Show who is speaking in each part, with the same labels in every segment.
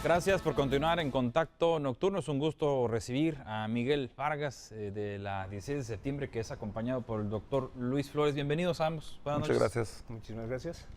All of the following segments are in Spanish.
Speaker 1: Gracias por continuar en Contacto Nocturno. Es un gusto recibir a Miguel Vargas de la 16 de septiembre, que es acompañado por el doctor Luis Flores. Bienvenidos a ambos.
Speaker 2: Buenas
Speaker 1: noches.
Speaker 2: Muchas gracias.
Speaker 3: Muchísimas gracias.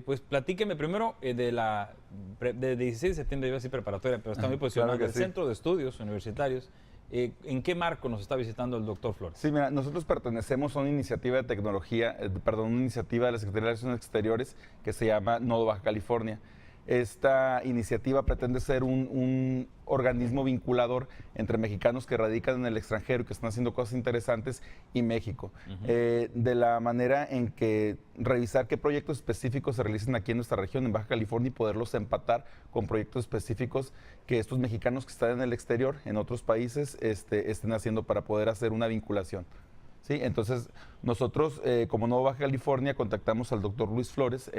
Speaker 1: Pues platíqueme primero de 16 de septiembre, iba a decir preparatoria, pero está muy posicionado
Speaker 2: Claro
Speaker 1: en el
Speaker 2: sí.
Speaker 1: Centro de Estudios Universitarios. ¿En qué marco nos está visitando el doctor Flores?
Speaker 2: Sí, mira, nosotros pertenecemos a una iniciativa de tecnología, una iniciativa de la Secretaría de Relaciones Exteriores que se llama Nodo Baja California. Esta iniciativa pretende ser un organismo vinculador entre mexicanos que radican en el extranjero y que están haciendo cosas interesantes y México. De la manera en que revisar qué proyectos específicos se realizan aquí en nuestra región, en Baja California, y poderlos empatar con proyectos específicos que estos mexicanos que están en el exterior, en otros países, estén haciendo para poder hacer una vinculación. Sí, entonces nosotros como Nuevo Baja California contactamos al doctor Luis Flores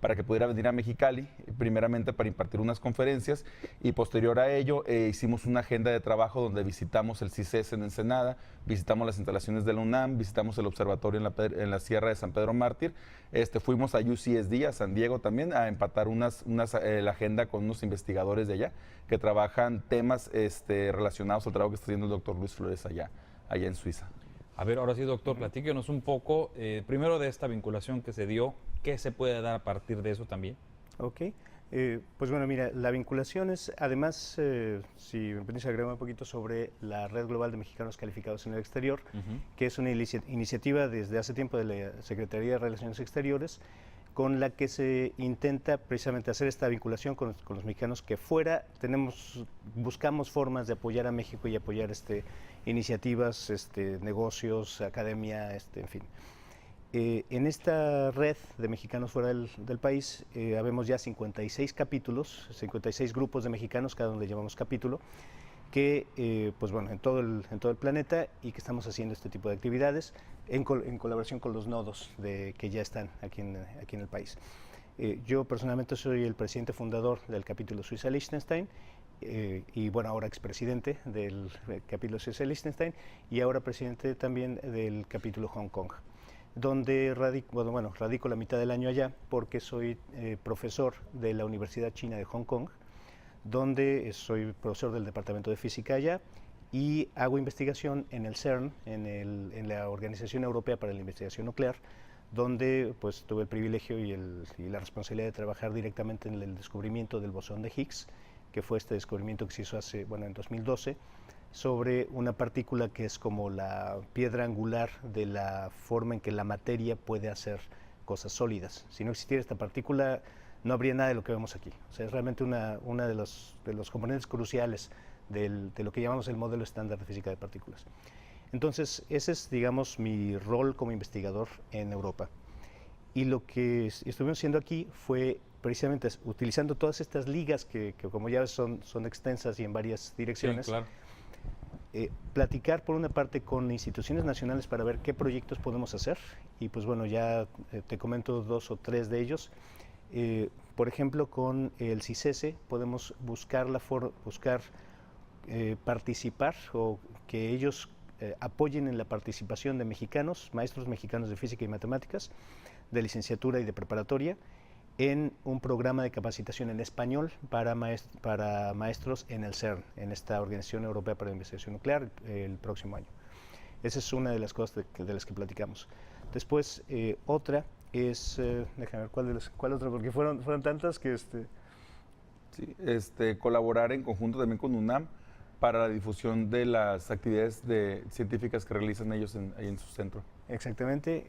Speaker 2: para que pudiera venir a Mexicali, primeramente para impartir unas conferencias, y posterior a ello hicimos una agenda de trabajo donde visitamos el CICES en Ensenada, visitamos las instalaciones de la UNAM, visitamos el observatorio en la Sierra de San Pedro Mártir, fuimos a UCSD, a San Diego también, a empatar la agenda con unos investigadores de allá que trabajan temas relacionados al trabajo que está haciendo el doctor Luis Flores allá en Suiza.
Speaker 1: A ver, ahora sí, doctor, platíquenos un poco, primero de esta vinculación que se dio, ¿qué se puede dar a partir de eso también?
Speaker 3: Ok, pues bueno, mira, la vinculación es, además, si me permites agregar un poquito sobre la Red Global de Mexicanos Calificados en el Exterior, que es una iniciativa desde hace tiempo de la Secretaría de Relaciones Exteriores, con la que se intenta precisamente hacer esta vinculación con los mexicanos que fuera buscamos formas de apoyar a México y apoyar iniciativas, negocios, academia, en fin. En esta red de mexicanos fuera del país, habemos ya 56 capítulos, 56 grupos de mexicanos, cada uno le llamamos capítulo, que pues bueno, en todo el planeta, y que estamos haciendo este tipo de actividades en colaboración con los nodos que ya están aquí en el país. Yo personalmente soy el presidente fundador del capítulo Suiza-Liechtenstein, y bueno, ahora expresidente del capítulo Suiza-Liechtenstein y ahora presidente también del capítulo Hong Kong, donde radico la mitad del año allá porque soy profesor de la Universidad China de Hong Kong, donde soy profesor del Departamento de Física allá y hago investigación en el CERN, en la Organización Europea para la Investigación Nuclear, donde pues tuve el privilegio y la responsabilidad de trabajar directamente en el descubrimiento del bosón de Higgs, que fue este descubrimiento que se hizo en 2012, sobre una partícula que es como la piedra angular de la forma en que la materia puede hacer cosas sólidas. Si no existiera esta partícula, no habría nada de lo que vemos aquí. O sea, es realmente una de los componentes cruciales de lo que llamamos el modelo estándar de física de partículas. Entonces, ese es, digamos, mi rol como investigador en Europa. Y lo que estuvimos haciendo aquí fue precisamente utilizando todas estas ligas que como ya ves son extensas y en varias direcciones.
Speaker 1: Sí, claro.
Speaker 3: Platicar por una parte con instituciones nacionales para ver qué proyectos podemos hacer, y pues bueno, ya te comento 2 o 3 de ellos. Por ejemplo, con el CICESE podemos buscar participar, o que ellos apoyen en la participación de maestros mexicanos de física y matemáticas, de licenciatura y de preparatoria, en un programa de capacitación en español para maestros en el CERN, en esta Organización Europea para la Investigación Nuclear, el próximo año. Esa es una de las cosas de las que platicamos. Después, otra es, déjame ver cuál otra, porque fueron tantas que...
Speaker 2: Sí, colaborar en conjunto también con UNAM para la difusión de las actividades científicas que realizan ellos ahí en su centro.
Speaker 3: Exactamente.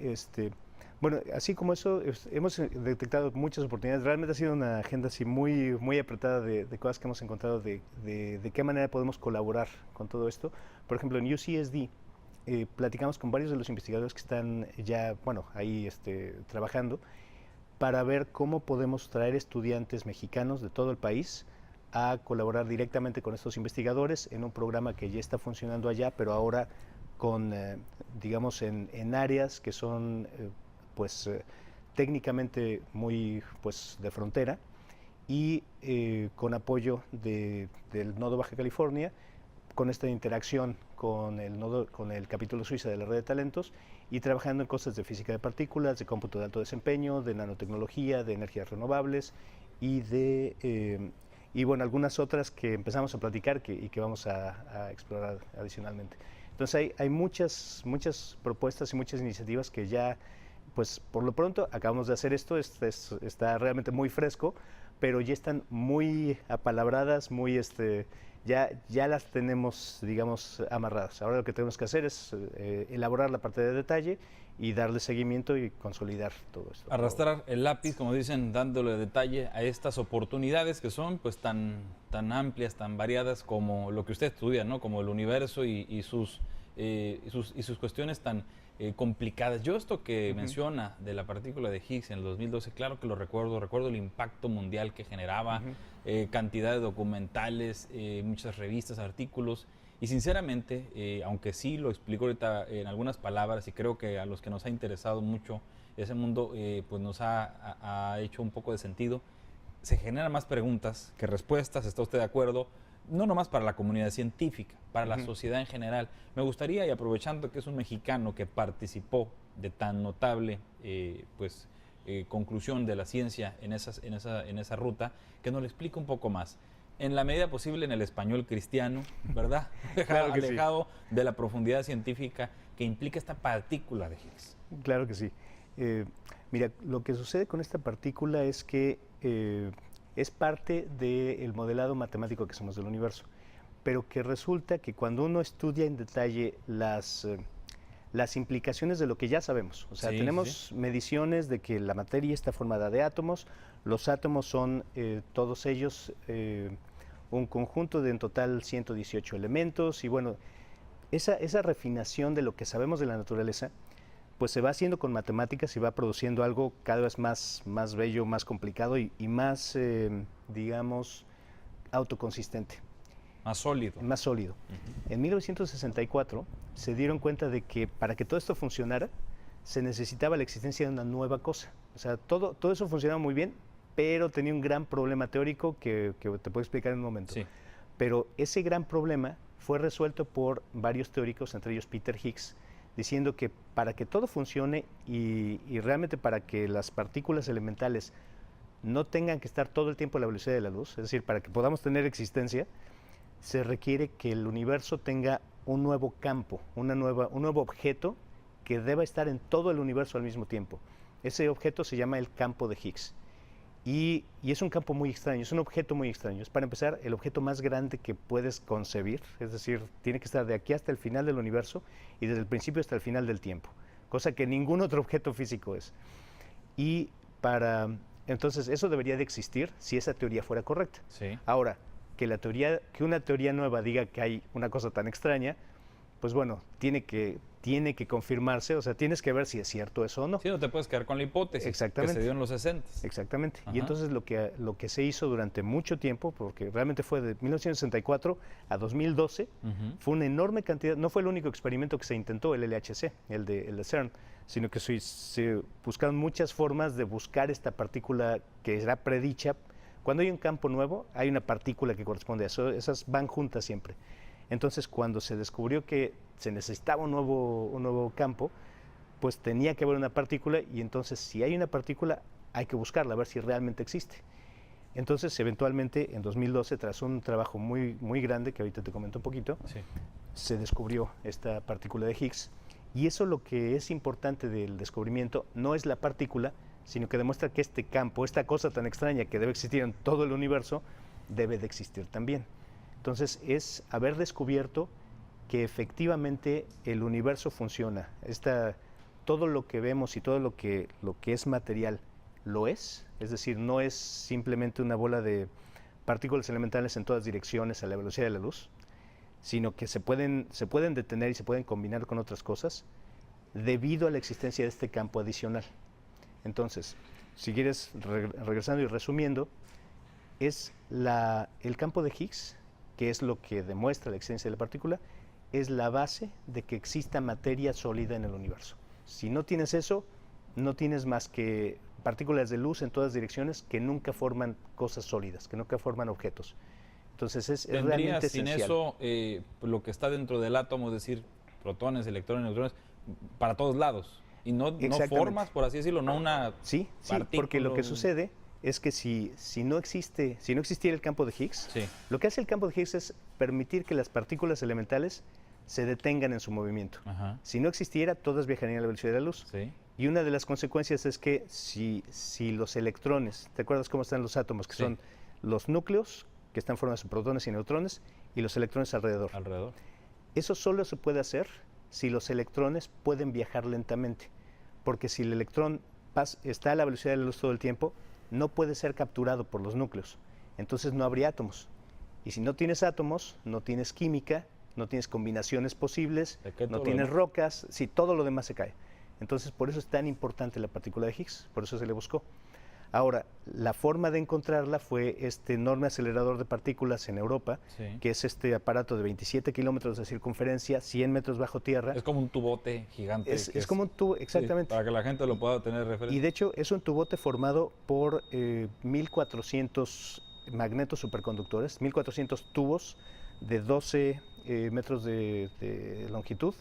Speaker 3: Bueno, así como eso, hemos detectado muchas oportunidades. Realmente ha sido una agenda así muy, muy apretada de cosas que hemos encontrado, de qué manera podemos colaborar con todo esto. Por ejemplo, en UCSD platicamos con varios de los investigadores que están ya, bueno, ahí trabajando, para ver cómo podemos traer estudiantes mexicanos de todo el país a colaborar directamente con estos investigadores en un programa que ya está funcionando allá, pero ahora con, digamos, en áreas que son técnicamente muy de frontera, y con apoyo del Nodo Baja California, con esta interacción con el capítulo Suiza de la Red de Talentos, y trabajando en cosas de física de partículas, de cómputo de alto desempeño, de nanotecnología, de energías renovables y de y bueno, algunas otras que empezamos a platicar y que vamos a explorar adicionalmente. Entonces hay muchas propuestas y muchas iniciativas que ya, pues por lo pronto acabamos de hacer esto, está realmente muy fresco, pero ya están muy apalabradas, ya las tenemos, digamos, amarradas. Ahora lo que tenemos que hacer es elaborar la parte de detalle y darle seguimiento y consolidar todo esto.
Speaker 1: Arrastrar el lápiz, como dicen, dándole detalle a estas oportunidades que son pues tan amplias, tan variadas como lo que usted estudia, ¿no? Como el universo y sus cuestiones tan complicadas. Yo esto que menciona de la partícula de Higgs en el 2012, claro que lo recuerdo el impacto mundial que generaba, cantidad de documentales, muchas revistas, artículos, y sinceramente, aunque sí lo explico ahorita en algunas palabras, y creo que a los que nos ha interesado mucho ese mundo, pues nos ha hecho un poco de sentido, se generan más preguntas que respuestas, ¿está usted de acuerdo? No nomás para la comunidad científica, para la sociedad en general. Me gustaría, y aprovechando que es un mexicano que participó de tan notable conclusión de la ciencia en esa ruta, que nos lo explique un poco más. En la medida posible en el español cristiano, ¿verdad?
Speaker 3: Claro que
Speaker 1: alejado de la profundidad científica que implica esta partícula de Higgs.
Speaker 3: Claro que sí. Mira, lo que sucede con esta partícula es que es parte del modelado matemático que hacemos del universo, pero que resulta que cuando uno estudia en detalle las implicaciones de lo que ya sabemos, o sea, tenemos mediciones de que la materia está formada de átomos, los átomos son todos ellos un conjunto de en total 118 elementos, y bueno, esa refinación de lo que sabemos de la naturaleza pues se va haciendo con matemáticas y va produciendo algo cada vez más bello, más complicado y más, digamos, autoconsistente.
Speaker 1: Más sólido.
Speaker 3: Más sólido. En 1964 se dieron cuenta de que para que todo esto funcionara, se necesitaba la existencia de una nueva cosa. O sea, todo eso funcionaba muy bien, pero tenía un gran problema teórico que te puedo explicar en un momento.
Speaker 1: Sí.
Speaker 3: Pero ese gran problema fue resuelto por varios teóricos, entre ellos Peter Higgs, diciendo que para que todo funcione y realmente para que las partículas elementales no tengan que estar todo el tiempo a la velocidad de la luz, es decir, para que podamos tener existencia, se requiere que el universo tenga un nuevo campo, un nuevo objeto que deba estar en todo el universo al mismo tiempo. Ese objeto se llama el campo de Higgs. Y es un campo muy extraño, es un objeto muy extraño. Es, para empezar, el objeto más grande que puedes concebir, es decir, tiene que estar de aquí hasta el final del universo y desde el principio hasta el final del tiempo, cosa que ningún otro objeto físico es. Entonces, eso debería de existir si esa teoría fuera correcta.
Speaker 1: Sí.
Speaker 3: Ahora, que una teoría nueva diga que hay una cosa tan extraña, pues bueno, tiene que confirmarse, o sea, tienes que ver si es cierto eso o no.
Speaker 1: Sí, no te puedes quedar con la hipótesis.
Speaker 3: Exactamente.
Speaker 1: Que se dio en los 60.
Speaker 3: Exactamente.
Speaker 1: Ajá.
Speaker 3: Y entonces lo que se hizo durante mucho tiempo, porque realmente fue de 1964 a 2012, fue una enorme cantidad, no fue el único experimento que se intentó, el LHC, el de CERN, sino que se buscaron muchas formas de buscar esta partícula que era predicha. Cuando hay un campo nuevo, hay una partícula que corresponde a eso, esas van juntas siempre. Entonces, cuando se descubrió que se necesitaba un nuevo campo, pues tenía que haber una partícula, y entonces si hay una partícula hay que buscarla, a ver si realmente existe. Entonces, eventualmente, en 2012, tras un trabajo muy grande, que ahorita te comento un poquito, se descubrió esta partícula de Higgs, y eso, lo que es importante del descubrimiento no es la partícula, sino que demuestra que este campo, esta cosa tan extraña que debe existir en todo el universo, debe de existir también. Entonces, es haber descubierto que efectivamente el universo funciona. Todo lo que vemos y todo lo que es material lo es decir, no es simplemente una bola de partículas elementales en todas direcciones a la velocidad de la luz, sino que se pueden detener y se pueden combinar con otras cosas debido a la existencia de este campo adicional. Entonces, si quieres, regresando y resumiendo, es el campo de Higgs, que es lo que demuestra la existencia de la partícula, es la base de que exista materia sólida en el universo. Si no tienes eso, no tienes más que partículas de luz en todas direcciones que nunca forman cosas sólidas, que nunca forman objetos. Entonces es realmente
Speaker 1: sin
Speaker 3: esencial.
Speaker 1: Eso, lo que está dentro del átomo, es decir, protones, electrones, neutrones, para todos lados. Y no formas, por así decirlo, no una
Speaker 3: Sí,
Speaker 1: partícula.
Speaker 3: porque lo que sucede es que si no existiera el campo de Higgs,
Speaker 1: Sí.
Speaker 3: lo que hace el campo de Higgs es permitir que las partículas elementales se detengan en su movimiento.
Speaker 1: Ajá.
Speaker 3: Si no existiera, todas viajarían a la velocidad de la luz.
Speaker 1: Sí.
Speaker 3: Y una de las consecuencias es que si los electrones, ¿te acuerdas cómo están los átomos? Que
Speaker 1: Sí.
Speaker 3: son los núcleos, que están formados de protones y neutrones, y los electrones alrededor.
Speaker 1: Alrededor.
Speaker 3: Eso solo se puede hacer si los electrones pueden viajar lentamente. Porque si el electrón está a la velocidad de la luz todo el tiempo, no puede ser capturado por los núcleos. Entonces no habría átomos. Y si no tienes átomos, no tienes química, no tienes combinaciones posibles,
Speaker 1: Se cae
Speaker 3: no
Speaker 1: todo lo
Speaker 3: tienes
Speaker 1: demás.
Speaker 3: rocas, sí, todo lo demás se cae. Entonces por eso es tan importante la partícula de Higgs, por eso se le buscó. Ahora, la forma de encontrarla fue este enorme acelerador de partículas en Europa,
Speaker 1: Sí.
Speaker 3: que es este aparato de 27 kilómetros de circunferencia, 100 metros bajo tierra.
Speaker 1: Es como un tubote gigante.
Speaker 3: Es
Speaker 1: que
Speaker 3: como un tubo,
Speaker 1: sí,
Speaker 3: exactamente.
Speaker 1: para que la gente lo pueda tener
Speaker 3: Y
Speaker 1: referencia.
Speaker 3: de hecho es un tubote formado por 1.400 magnetos superconductores, 1.400 tubos de 12 metros de longitud,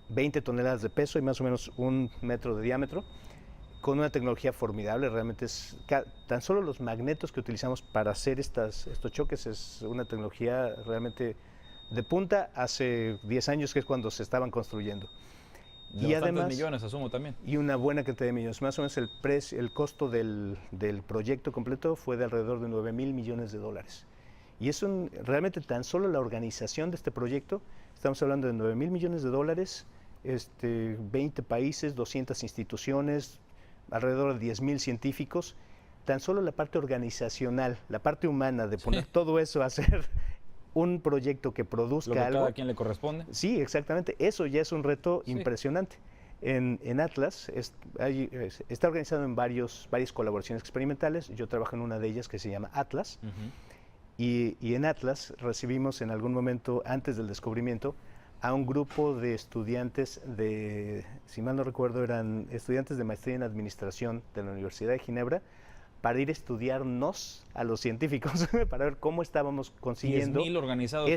Speaker 3: 20 toneladas de peso y más o menos 1 metro de diámetro, con una tecnología formidable. Realmente tan solo los magnetos que utilizamos para hacer estos choques es una tecnología realmente de punta hace 10 años, que es cuando se estaban construyendo.
Speaker 1: De
Speaker 3: Y
Speaker 1: bastantes
Speaker 3: además,
Speaker 1: millones, asumo también.
Speaker 3: y una buena cantidad de millones. Más o menos el costo del proyecto completo fue de alrededor de 9.000 millones de dólares. Y es realmente tan solo la organización de este proyecto, estamos hablando de 9.000 millones de dólares, 20 países, 200 instituciones, alrededor de 10.000 científicos. Tan solo la parte organizacional, la parte humana de poner todo eso a hacer un proyecto que produzca
Speaker 1: Lo que
Speaker 3: algo.
Speaker 1: cada quien le corresponde.
Speaker 3: Sí, exactamente. Eso ya es un reto
Speaker 1: Sí.
Speaker 3: impresionante. En Atlas está organizado en varias colaboraciones experimentales. Yo trabajo en una de ellas que se llama Atlas.
Speaker 1: Ujú.
Speaker 3: Y en Atlas recibimos en algún momento, antes del descubrimiento, a un grupo de estudiantes si mal no recuerdo, eran estudiantes de maestría en administración de la Universidad de Ginebra, para ir a estudiarnos a los científicos, para ver cómo estábamos consiguiendo
Speaker 1: 10.000 organizados.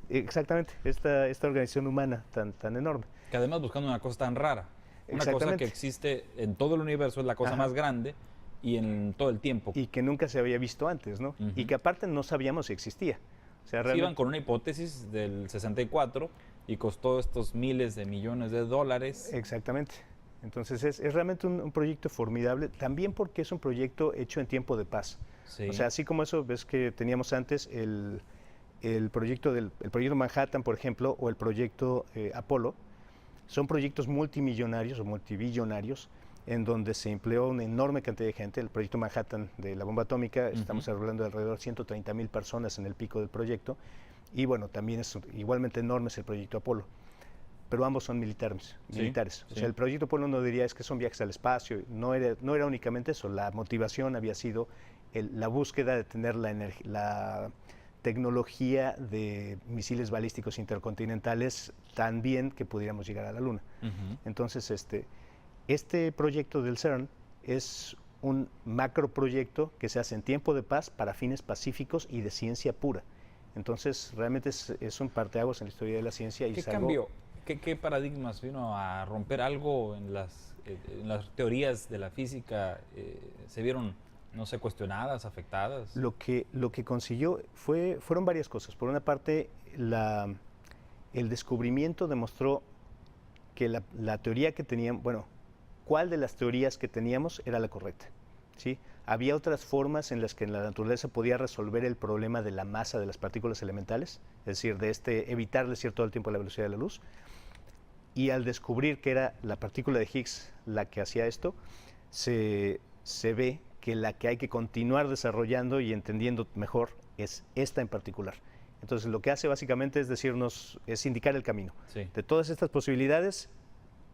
Speaker 3: exactamente, esta organización humana tan enorme.
Speaker 1: Que además buscando una cosa tan rara. Una cosa
Speaker 3: Exactamente.
Speaker 1: que existe en todo el universo, es la cosa
Speaker 3: Ajá.
Speaker 1: más grande y en todo el tiempo.
Speaker 3: Y que nunca se había visto antes, ¿no?
Speaker 1: Ujú.
Speaker 3: Y que aparte no sabíamos si existía. O sea,
Speaker 1: Sí,
Speaker 3: realmente,
Speaker 1: iban con una hipótesis del 64 y costó estos miles de millones de dólares.
Speaker 3: Exactamente. Entonces es realmente un proyecto formidable, también porque es un proyecto hecho en tiempo de paz.
Speaker 1: Sí.
Speaker 3: O sea, así como eso, ves que teníamos antes el proyecto el proyecto Manhattan, por ejemplo, o el proyecto Apolo, son proyectos multimillonarios o multibillonarios en donde se empleó una enorme cantidad de gente. El proyecto Manhattan de la bomba atómica, estamos hablando de alrededor de 130.000 personas en el pico del proyecto, y bueno, también es igualmente enorme es el proyecto Apolo. Pero ambos son militares.
Speaker 1: Sí,
Speaker 3: O
Speaker 1: sí.
Speaker 3: sea, el proyecto Apolo no diría es que son viajes al espacio, no era únicamente eso, la motivación había sido la búsqueda de tener la tecnología de misiles balísticos intercontinentales tan bien que pudiéramos llegar a la Luna.
Speaker 1: Ujú.
Speaker 3: Entonces, este proyecto del CERN es un macroproyecto que se hace en tiempo de paz para fines pacíficos y de ciencia pura. Entonces, realmente es un parteaguas en la historia de la ciencia. Y
Speaker 1: ¿Qué
Speaker 3: es algo-
Speaker 1: cambió? ¿Qué paradigmas vino a romper algo en las teorías de la física? ¿Se vieron, no sé, cuestionadas, afectadas?
Speaker 3: Lo que consiguió fueron varias cosas. Por una parte, el descubrimiento demostró que la teoría que teníamos, bueno, cuál de las teorías que teníamos era la correcta, ¿sí? Había otras formas en las que la naturaleza podía resolver el problema de la masa de las partículas elementales, es decir, de evitarles ir todo el tiempo a la velocidad de la luz. Y al descubrir que era la partícula de Higgs la que hacía esto, se ve que la que hay que continuar desarrollando y entendiendo mejor es esta en particular. Entonces, lo que hace básicamente es indicar el camino.
Speaker 1: Sí.
Speaker 3: De todas estas posibilidades,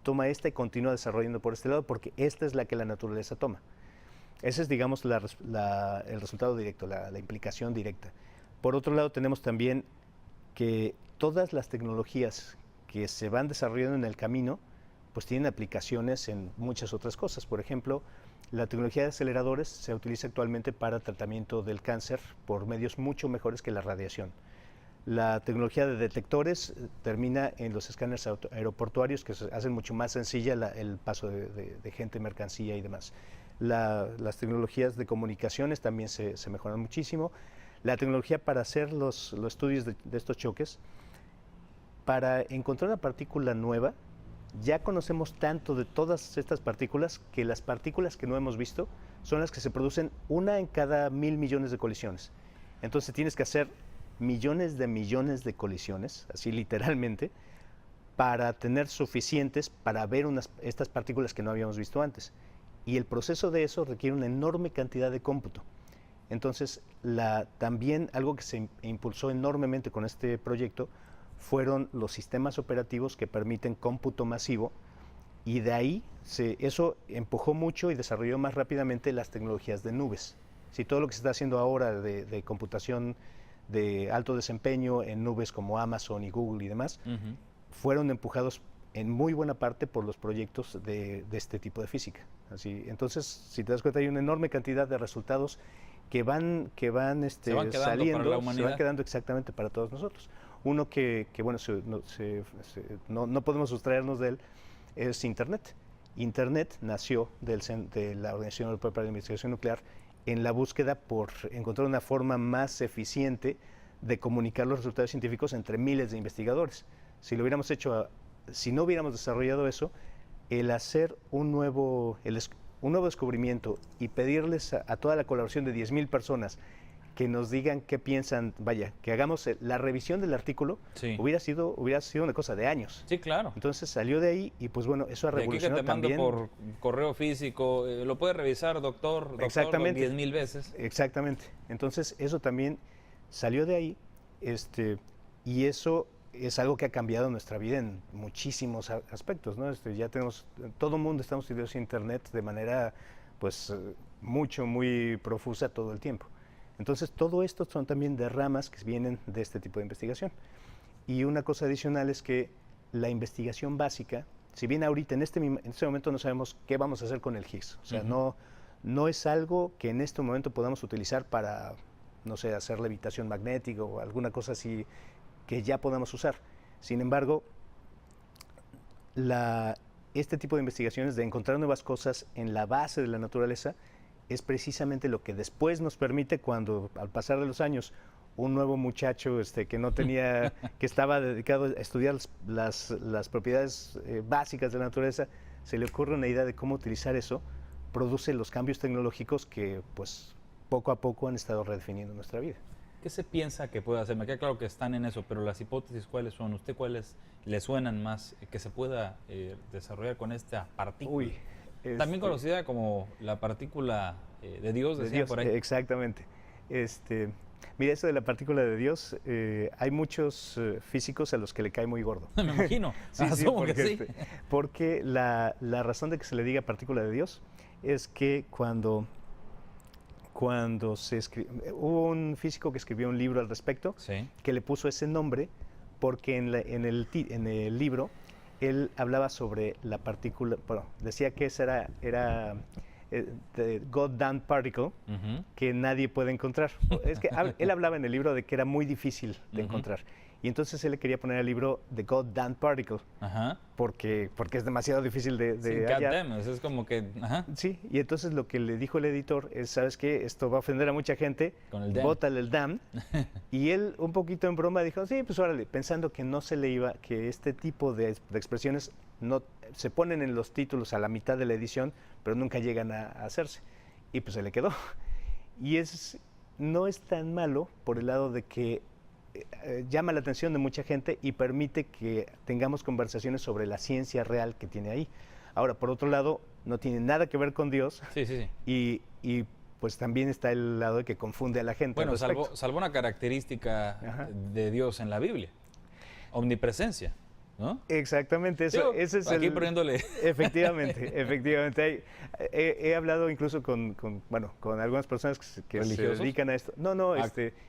Speaker 3: toma esta y continúa desarrollando por este lado, porque esta es la que la naturaleza toma. Ese es, digamos, el resultado directo, la implicación directa. Por otro lado, tenemos también que todas las tecnologías que se van desarrollando en el camino, pues tienen aplicaciones en muchas otras cosas. Por ejemplo, la tecnología de aceleradores se utiliza actualmente para tratamiento del cáncer por medios mucho mejores que la radiación. La tecnología de detectores termina en los escáneres aeroportuarios, que hacen mucho más sencilla el paso de gente, mercancía y demás. Las tecnologías de comunicaciones también se mejoran muchísimo. La tecnología para hacer los estudios de estos choques, para encontrar una partícula nueva, ya conocemos tanto de todas estas partículas que las partículas que no hemos visto son las que se producen una en cada 1.000 millones de colisiones. Entonces tienes que hacer millones de colisiones, así literalmente, para tener suficientes para ver estas partículas que no habíamos visto antes. Y el proceso de eso requiere una enorme cantidad de cómputo. Entonces, también algo que se impulsó enormemente con este proyecto fueron los sistemas operativos que permiten cómputo masivo, y de ahí eso empujó mucho y desarrolló más rápidamente las tecnologías de nubes. Si todo lo que se está haciendo ahora de computación de alto desempeño en nubes como Amazon y Google y demás, fueron empujados en muy buena parte por los proyectos de este tipo de física. Entonces, si te das cuenta, hay una enorme cantidad de resultados que van saliendo,
Speaker 1: para la humanidad.
Speaker 3: se van quedando exactamente para todos nosotros. Uno que bueno, no podemos sustraernos de él es Internet. Internet nació de la Organización Europea para la Investigación Nuclear en la búsqueda por encontrar una forma más eficiente de comunicar los resultados científicos entre miles de investigadores. Si no hubiéramos desarrollado eso, el hacer un nuevo descubrimiento y pedirles a toda la colaboración de 10,000 personas que nos digan qué piensan, que hagamos la revisión del artículo, sí, hubiera sido una cosa de años.
Speaker 1: Sí, claro.
Speaker 3: Entonces salió de ahí y pues bueno, eso ha revolucionado también.
Speaker 1: De aquí que te mando por correo físico, lo puede revisar, doctor,
Speaker 3: exactamente,
Speaker 1: 10,000 veces.
Speaker 3: Exactamente. Entonces eso también salió de ahí, y eso es algo que ha cambiado nuestra vida en muchísimos aspectos, ¿no? Ya tenemos, todo el mundo estamos utilizando Internet de manera, pues, muy profusa todo el tiempo. Entonces, todo esto son también derramas que vienen de este tipo de investigación. Y una cosa adicional es que la investigación básica, si bien ahorita en este momento no sabemos qué vamos a hacer con el Higgs, o sea, no es algo que en este momento podamos utilizar para, no sé, hacer levitación magnética o alguna cosa así que ya podamos usar. Sin embargo, este tipo de investigaciones de encontrar nuevas cosas en la base de la naturaleza es precisamente lo que después nos permite, cuando al pasar de los años un nuevo muchacho que no tenía, que estaba dedicado a estudiar las propiedades básicas de la naturaleza, se le ocurre una idea de cómo utilizar eso, produce los cambios tecnológicos que pues poco a poco han estado redefiniendo nuestra vida.
Speaker 1: ¿Qué se piensa que puede hacer? Me queda claro que están en eso, pero las hipótesis, ¿cuáles son? ¿Usted cuáles le suenan más que se pueda desarrollar con esta partícula? También conocida como la partícula de Dios, decía por ahí.
Speaker 3: Exactamente. Mira, eso de la partícula de Dios, hay muchos físicos a los que le cae muy gordo.
Speaker 1: Me imagino.
Speaker 3: Sí, porque la razón de que se le diga partícula de Dios es que cuando se hubo un físico que escribió un libro al respecto,
Speaker 1: sí,
Speaker 3: que le puso ese nombre porque en el libro él hablaba sobre la partícula, bueno, decía que esa era the goddamn particle, que nadie puede encontrar. Es que él hablaba en el libro de que era muy difícil de encontrar. Y entonces él le quería poner al libro The Goddamn Particle, porque es demasiado difícil de hallar.
Speaker 1: Goddamn, es como que...
Speaker 3: Sí, y entonces lo que le dijo el editor es, ¿sabes qué? Esto va a ofender a mucha gente, bótale el damn. Y él, un poquito en broma, dijo, sí, pues órale, pensando que no se le iba, que este tipo de expresiones no se ponen en los títulos a la mitad de la edición, pero nunca llegan a hacerse. Y pues se le quedó. Y no es tan malo por el lado de que llama la atención de mucha gente y permite que tengamos conversaciones sobre la ciencia real que tiene ahí. Ahora, por otro lado, no tiene nada que ver con Dios.
Speaker 1: Sí.
Speaker 3: Y pues también está el lado de que confunde a la gente.
Speaker 1: Bueno, salvo una característica de Dios en la Biblia, omnipresencia, ¿no?
Speaker 3: Exactamente, ese es
Speaker 1: aquí poniéndole.
Speaker 3: Efectivamente. He hablado incluso con algunas personas que se dedican a esto.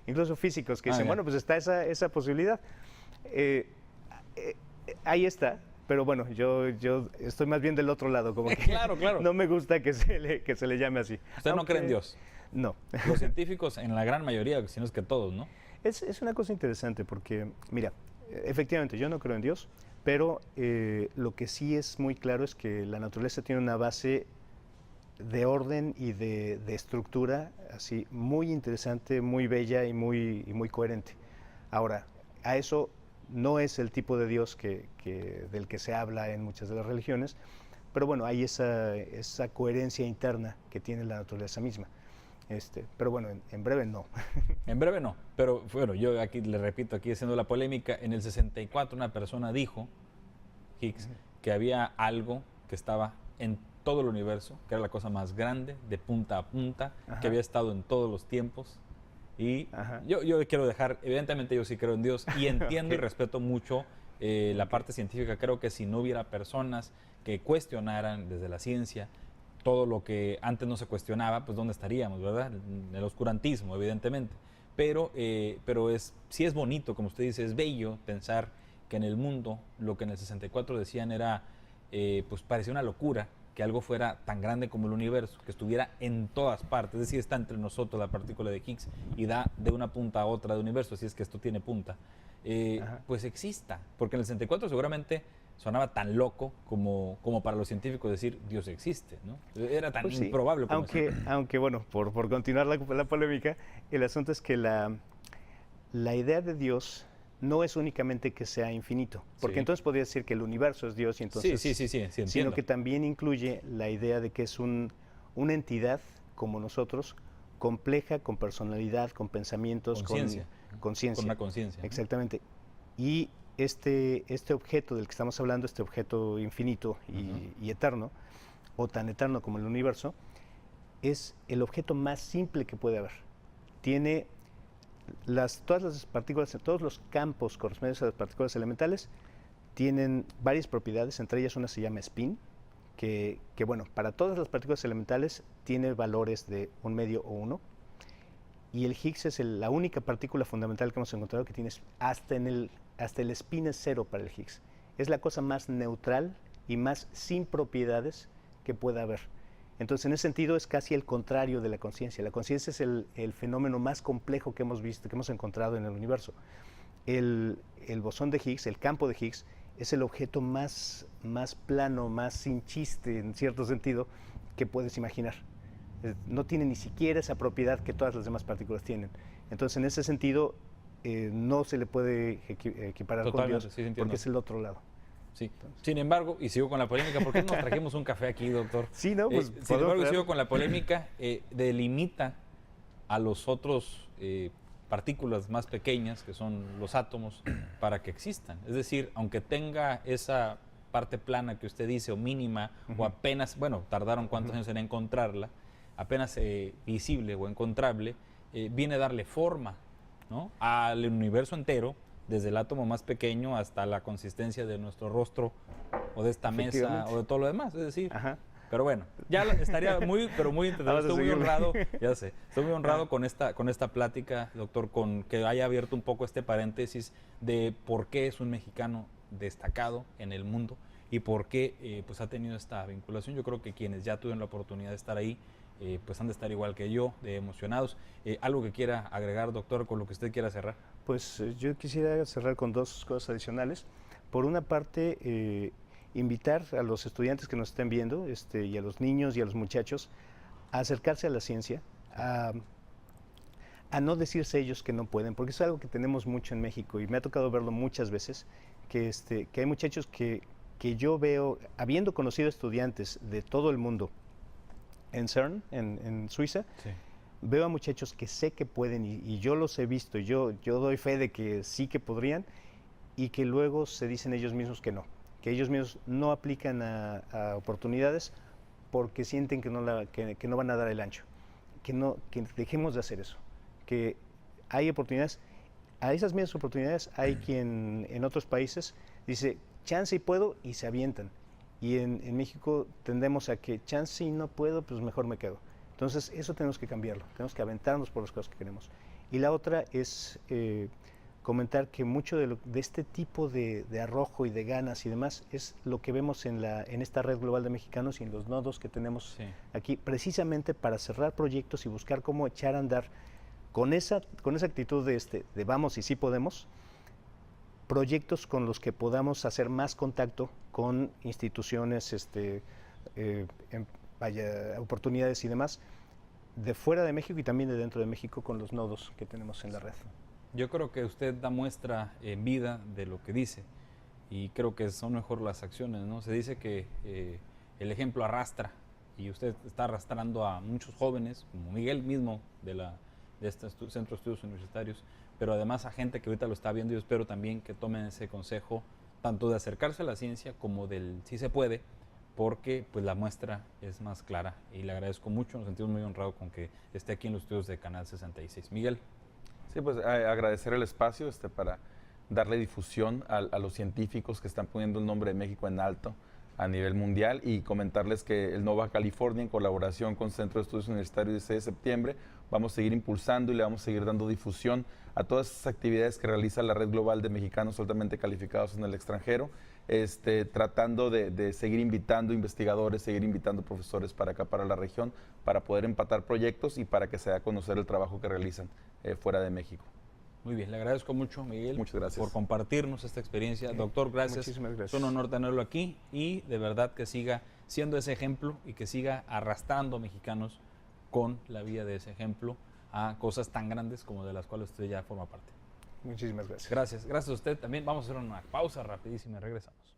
Speaker 3: Incluso físicos que dicen, bueno, pues está esa posibilidad. Ahí está, pero bueno, yo estoy más bien del otro lado, como que
Speaker 1: claro.
Speaker 3: No me gusta que se le llame así.
Speaker 1: ¿Usted no cree en Dios?
Speaker 3: No.
Speaker 1: Los científicos, en la gran mayoría, si no es que todos, ¿no?
Speaker 3: Es una cosa interesante porque, mira, efectivamente, yo no creo en Dios, pero lo que sí es muy claro es que la naturaleza tiene una base de orden y de estructura, así muy interesante, muy bella y muy coherente. Ahora, a eso no es el tipo de Dios del que se habla en muchas de las religiones, pero bueno, hay esa coherencia interna que tiene la naturaleza misma. Pero bueno, en breve no.
Speaker 1: En breve no, pero bueno, yo aquí le repito, aquí haciendo la polémica, en el 64 una persona dijo, Higgs, que había algo que estaba en todo el universo, que era la cosa más grande, de punta a punta, que había estado en todos los tiempos. Y yo quiero dejar, evidentemente yo sí creo en Dios y entiendo y respeto mucho la parte científica. Creo que si no hubiera personas que cuestionaran desde la ciencia todo lo que antes no se cuestionaba, pues ¿dónde estaríamos, verdad? En el oscurantismo, evidentemente. Pero sí es bonito, como usted dice, es bello pensar que en el mundo lo que en el 64 decían era, pues parecía una locura que algo fuera tan grande como el universo, que estuviera en todas partes, es decir, está entre nosotros la partícula de Higgs y da de una punta a otra del universo, así es que esto tiene punta, pues exista, porque en el 64 seguramente sonaba tan loco como para los científicos decir Dios existe, ¿no? Era tan improbable como
Speaker 3: aunque bueno, por continuar la polémica, el asunto es que la idea de Dios no es únicamente que sea infinito, porque entonces podría decir que el universo es Dios y entonces
Speaker 1: sí,
Speaker 3: sino que también incluye la idea de que es una entidad como nosotros, compleja, con personalidad, con pensamientos, con conciencia.
Speaker 1: Con una conciencia.
Speaker 3: Exactamente. Y este objeto del que estamos hablando, este objeto infinito y eterno, o tan eterno como el universo, es el objeto más simple que puede haber. Tiene todas las partículas, todos los campos correspondientes a las partículas elementales tienen varias propiedades, entre ellas una se llama spin, que bueno, para todas las partículas elementales tiene valores de 1 medio o 1, y el Higgs es la única partícula fundamental que hemos encontrado que tiene hasta el spin es 0 para el Higgs. Es la cosa más neutral y más sin propiedades que pueda haber. Entonces, en ese sentido, es casi el contrario de la conciencia. La conciencia es el fenómeno más complejo que hemos visto, que hemos encontrado en el universo. El bosón de Higgs, el campo de Higgs, es el objeto más plano, más sin chiste, en cierto sentido, que puedes imaginar. No tiene ni siquiera esa propiedad que todas las demás partículas tienen. Entonces, en ese sentido, no se le puede equiparar con Dios, porque es el otro lado.
Speaker 1: Sí. Sin embargo, y sigo con la polémica, ¿por qué no nos trajimos un café aquí, doctor?
Speaker 3: Sí, no, pues
Speaker 1: sin embargo, sigo con la polémica, delimita a los otros partículas más pequeñas, que son los átomos, para que existan. Es decir, aunque tenga esa parte plana que usted dice, o mínima, o apenas, bueno, tardaron cuántos años en encontrarla, apenas visible o encontrable, viene a darle forma, ¿no?, al universo entero, desde el átomo más pequeño hasta la consistencia de nuestro rostro o de esta mesa o de todo lo demás, es decir, pero bueno, ya estaría muy interesante. Estoy muy honrado, ya sé, estoy muy honrado con esta plática, doctor, con que haya abierto un poco este paréntesis de por qué es un mexicano destacado en el mundo y por qué pues ha tenido esta vinculación. Yo creo que quienes ya tuvieron la oportunidad de estar ahí, pues han de estar igual que yo, de emocionados. ¿Algo que quiera agregar, doctor, con lo que usted quiera cerrar?
Speaker 3: Pues yo quisiera cerrar con dos cosas adicionales. Por una parte, invitar a los estudiantes que nos estén viendo, y a los niños y a los muchachos, a acercarse a la ciencia, a no decirse ellos que no pueden, porque es algo que tenemos mucho en México y me ha tocado verlo muchas veces, que hay muchachos que yo veo, habiendo conocido estudiantes de todo el mundo, en CERN, en Suiza, veo a muchachos que sé que pueden y yo los he visto, yo doy fe de que sí que podrían y que luego se dicen ellos mismos que ellos mismos no aplican a oportunidades porque sienten que no van a dar el ancho, que dejemos de hacer eso, que hay oportunidades, a esas mismas oportunidades hay quien en otros países dice chance y puedo y se avientan. Y en México tendemos a que chance y no puedo, pues mejor me quedo. Entonces eso tenemos que cambiarlo, tenemos que aventarnos por las cosas que queremos. Y la otra es comentar que mucho de este tipo de arrojo y de ganas y demás es lo que vemos en esta red global de mexicanos y en los nodos que tenemos aquí, precisamente para cerrar proyectos y buscar cómo echar a andar con esa actitud de vamos y sí podemos, proyectos con los que podamos hacer más contacto con instituciones vaya, oportunidades y demás de fuera de México y también de dentro de México con los nodos que tenemos en la red.
Speaker 1: Yo creo que usted da muestra en vida de lo que dice y creo que son mejor las acciones, ¿no? Se dice que el ejemplo arrastra y usted está arrastrando a muchos jóvenes, como Miguel mismo de este Centro de Estudios Universitarios, pero además a gente que ahorita lo está viendo. Yo espero también que tomen ese consejo tanto de acercarse a la ciencia como del sí se puede, porque pues la muestra es más clara y le agradezco mucho, nos sentimos muy honrados con que esté aquí en los estudios de Canal 66. Miguel.
Speaker 2: Sí, pues agradecer el espacio para darle difusión a los científicos que están poniendo el nombre de México en alto a nivel mundial y comentarles que el Nova California, en colaboración con Centro de Estudios Universitarios 16 de septiembre, vamos a seguir impulsando y le vamos a seguir dando difusión a todas esas actividades que realiza la Red Global de Mexicanos Altamente Calificados en el extranjero, tratando de seguir invitando investigadores, seguir invitando profesores para acá, para la región, para poder empatar proyectos y para que se dé a conocer el trabajo que realizan fuera de México.
Speaker 1: Muy bien, le agradezco mucho, Miguel.
Speaker 2: Muchas gracias.
Speaker 1: Por compartirnos esta experiencia. Doctor, gracias.
Speaker 3: Muchísimas gracias.
Speaker 1: Es un honor tenerlo aquí y de verdad que siga siendo ese ejemplo y que siga arrastrando a mexicanos con la vía de ese ejemplo a cosas tan grandes como de las cuales usted ya forma parte.
Speaker 3: Muchísimas gracias.
Speaker 1: Gracias. Gracias a usted también. Vamos a hacer una pausa rapidísima y regresamos.